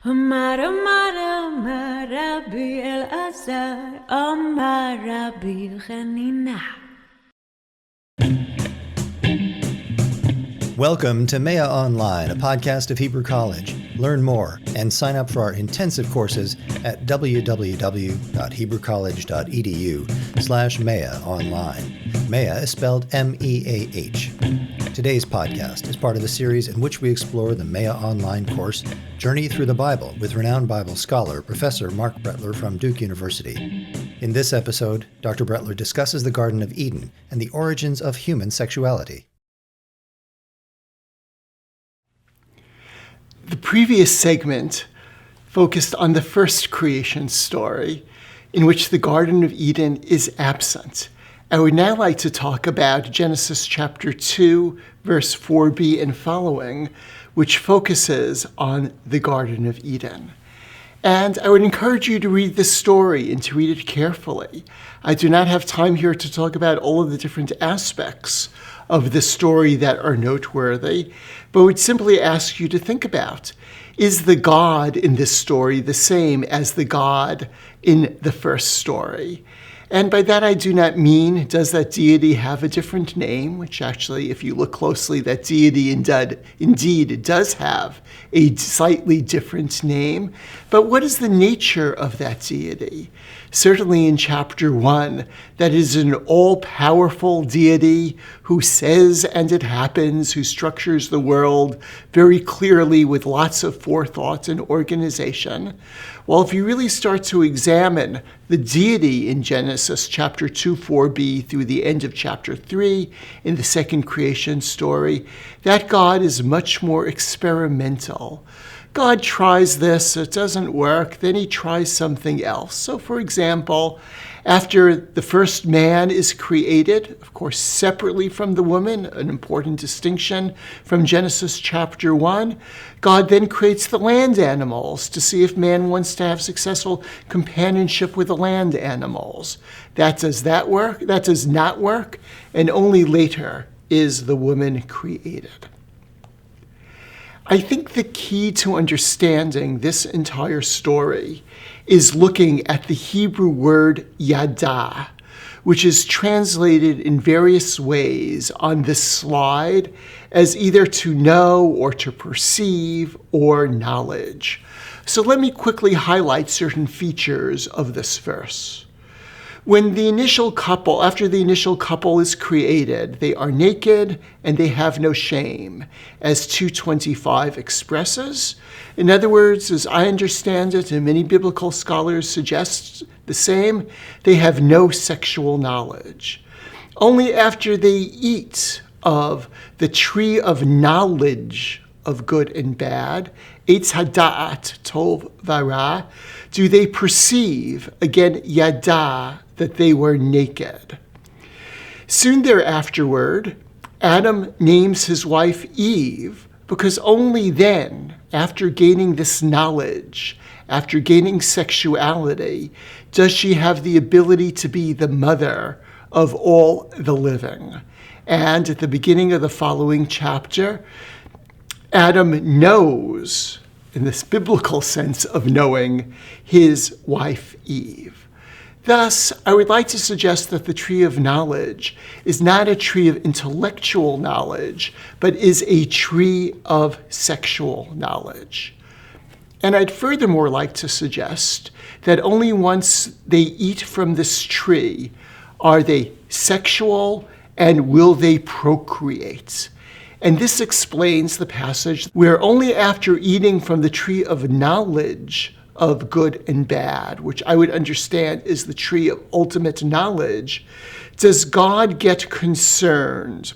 אמר רבי אלעזר, אמר רבי חנינא. Welcome to Maya Online, a podcast of Hebrew College. Learn more and sign up for our intensive courses at www.hebrewcollege.edu/Maya Online. Maya is spelled M-E-A-H. Today's podcast is part of a series in which we explore the Maya Online course, Journey Through the Bible, with renowned Bible scholar, Professor Mark Brettler from Duke University. In this episode, Dr. Brettler discusses the Garden of Eden and the origins of human sexuality. The previous segment focused on the first creation story, in which the Garden of Eden is absent. I would now like to talk about Genesis chapter 2, verse 4b and following, which focuses on the Garden of Eden. And I would encourage you to read this story and to read it carefully. I do not have time here to talk about all of the different aspects of the story that are noteworthy, but would simply ask you to think about, is the God in this story the same as the God in the first story? And by that I do not mean, does that deity have a different name, which actually, if you look closely, that deity indeed does have a slightly different name. But what is the nature of that deity? Certainly in chapter 1, that is an all-powerful deity who says and it happens, who structures the world very clearly with lots of forethought and organization. Well, if you really start to examine the deity in Genesis chapter 2, 4b through the end of chapter 3 in the second creation story, that God is much more experimental. God tries this, it doesn't work, then he tries something else. So for example, after the first man is created, of course separately from the woman, an important distinction from Genesis chapter 1, God then creates the land animals to see if man wants to have successful companionship with the land animals. That does not work, and only later is the woman created. I think the key to understanding this entire story is looking at the Hebrew word yada, which is translated in various ways on this slide as either to know or to perceive or knowledge. So let me quickly highlight certain features of this verse. After the initial couple is created, they are naked and they have no shame, as 2:25 expresses. In other words, as I understand it, and many biblical scholars suggest the same, they have no sexual knowledge. Only after they eat of the tree of knowledge of good and bad, Eitz Hada'at Tov Vara, do they perceive, again, yada, that they were naked. Soon thereafterward, Adam names his wife Eve, because only then, after gaining this knowledge, after gaining sexuality, does she have the ability to be the mother of all the living. And at the beginning of the following chapter, Adam knows, in this biblical sense of knowing, his wife Eve. Thus, I would like to suggest that the tree of knowledge is not a tree of intellectual knowledge, but is a tree of sexual knowledge. And I'd furthermore like to suggest that only once they eat from this tree are they sexual and will they procreate. And this explains the passage where only after eating from the tree of knowledge of good and bad, which I would understand is the tree of ultimate knowledge, does God get concerned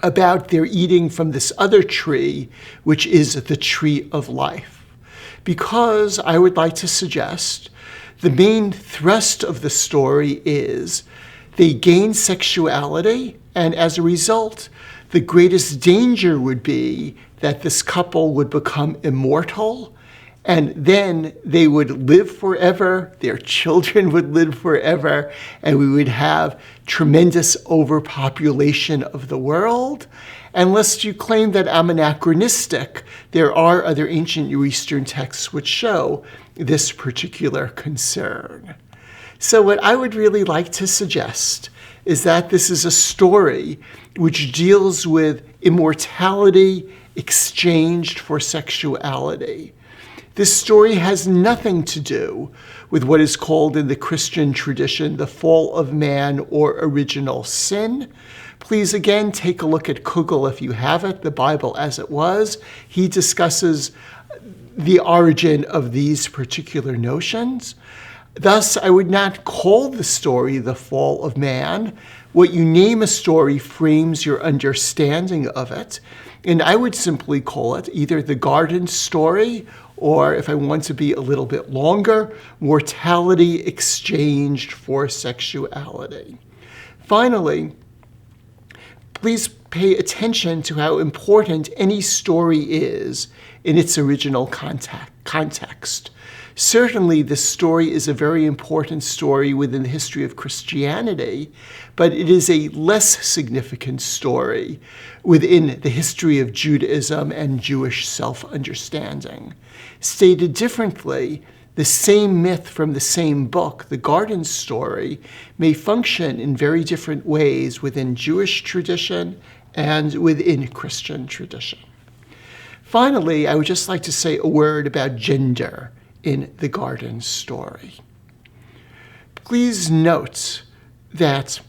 about their eating from this other tree, which is the tree of life. Because I would like to suggest the main thrust of the story is they gain sexuality, and as a result, the greatest danger would be that this couple would become immortal, and then they would live forever, their children would live forever, and we would have tremendous overpopulation of the world. And lest you claim that I'm anachronistic, there are other ancient Near Eastern texts which show this particular concern. So what I would really like to suggest is that this is a story which deals with immortality exchanged for sexuality. This story has nothing to do with what is called in the Christian tradition the fall of man or original sin. Please again take a look at Kugel if you have it, the Bible as it was. He discusses the origin of these particular notions. Thus, I would not call the story the fall of man. What you name a story frames your understanding of it. And I would simply call it either the garden story, or if I want to be a little bit longer, mortality exchanged for sexuality. Finally, please pay attention to how important any story is in its original context. Certainly, this story is a very important story within the history of Christianity, but it is a less significant story within the history of Judaism and Jewish self-understanding. Stated differently, the same myth from the same book, the garden story, may function in very different ways within Jewish tradition and within Christian tradition. Finally, I would just like to say a word about gender in the garden story. Please note that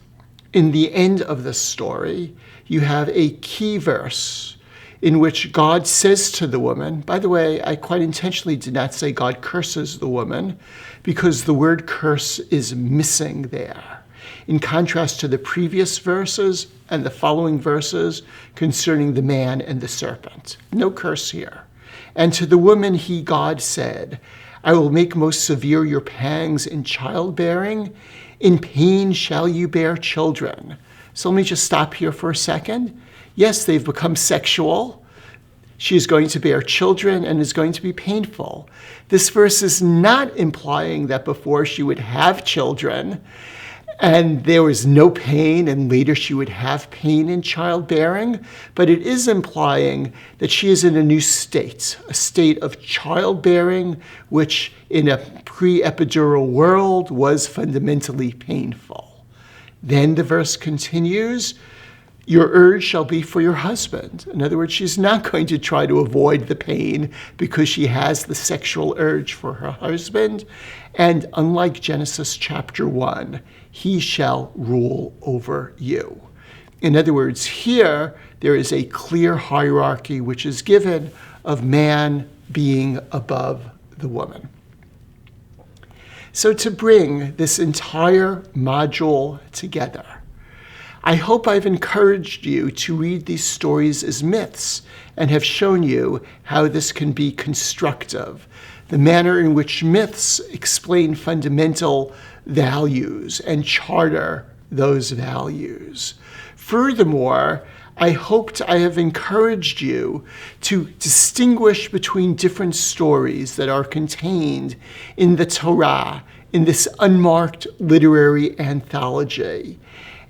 in the end of the story, you have a key verse in which God says to the woman, by the way, I quite intentionally did not say God curses the woman, because the word curse is missing there. In contrast to the previous verses and the following verses concerning the man and the serpent. No curse here. And to the woman God said, I will make most severe your pangs in childbearing. In pain shall you bear children. So let me just stop here for a second. Yes, they've become sexual. She is going to bear children and is going to be painful. This verse is not implying that before she would have children and there was no pain and later she would have pain in childbearing, but it is implying that she is in a new state, a state of childbearing, which in a pre-epidural world was fundamentally painful. Then the verse continues, your urge shall be for your husband. In other words, she's not going to try to avoid the pain because she has the sexual urge for her husband. And unlike Genesis chapter 1, he shall rule over you. In other words, here there is a clear hierarchy which is given of man being above the woman. So to bring this entire module together, I hope I've encouraged you to read these stories as myths and have shown you how this can be constructive, the manner in which myths explain fundamental values and charter those values. Furthermore, I hoped I have encouraged you to distinguish between different stories that are contained in the Torah, in this unmarked literary anthology,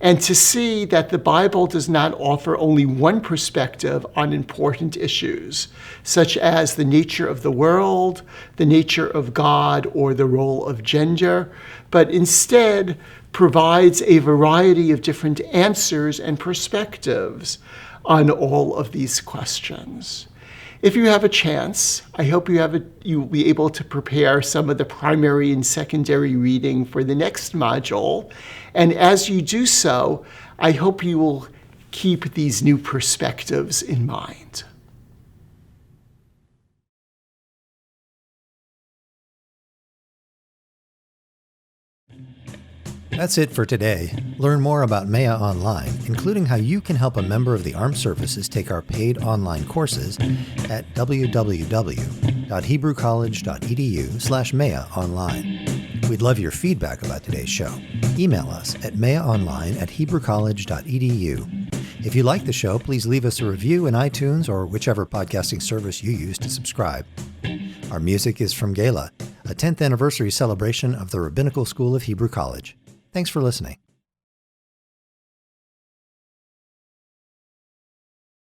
and to see that the Bible does not offer only one perspective on important issues, such as the nature of the world, the nature of God, or the role of gender, but instead provides a variety of different answers and perspectives on all of these questions. If you have a chance, I hope you'll be able to prepare some of the primary and secondary reading for the next module. And as you do so, I hope you will keep these new perspectives in mind. That's it for today. Learn more about Maya online, including how you can help a member of the Armed Services take our paid online courses at www.hebrewcollege.edu/Maya-online. We'd love your feedback about today's show. Email us at mayaonline@hebrewcollege.edu. If you like the show, please leave us a review in iTunes or whichever podcasting service you use to subscribe. Our music is from Gela, a 10th anniversary celebration of the Rabbinical School of Hebrew College. Thanks for listening.